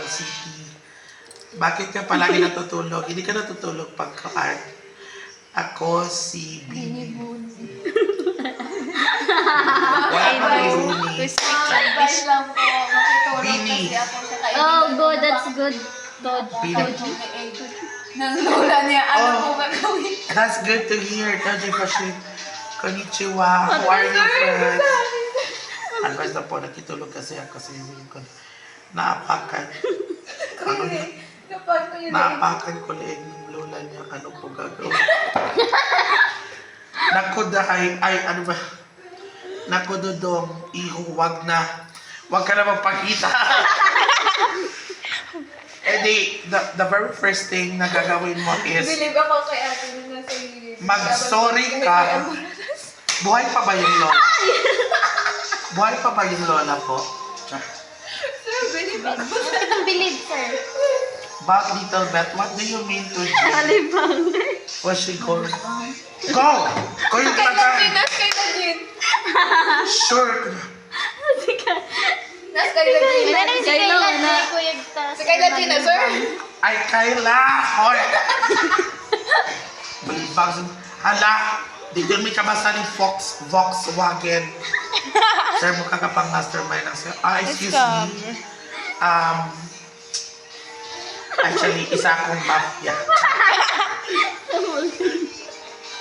City. Bakit ka palagi natutulog? Hindi ka natutulog pagka-art. Ako si Bini. Wala pa rin Bini. Advice lang po. Makitulog Bini. kasi ako sa kaibigan. Oh, good. That's good. Bini. Nang lola niya, ano Oh. po gagawin? That's good to hear. Toji Pashi. Konnichiwa. How are you, friend? Advice na po, nakitulog kasi ako sa iyo ko. Naapakan. Ano yun? Kapag ko yun Naapakan ko leeg ng lola niya. Ano po gagawin? Nakudahay. Ay, ano ba? Nakududong. Iho, wag na. Wag ka na magpakita. Eh di, the very first thing na gagawin mo is Believe ako kay ate na sa mag-sorry ka. Buhay pa ba yung lola? Buhay pa ba yung lola po? Sir, believe ako. Bakit ang believe, sir? But little Beth, what do you mean to do? Alibang. Was she going? Go! Go yung Kay tagan! Nas kay Najin. Sure! Nas kay Najin. Wala naman si Kayla na. Si kay Najin na, sir. Ay, Kayla! Hoy! Balibag. Hala! Di doon may kabasa ni Volkswagen. Sir, mukha ka pang mastermind ng sir. Excuse me. Actually, isa akong mafia.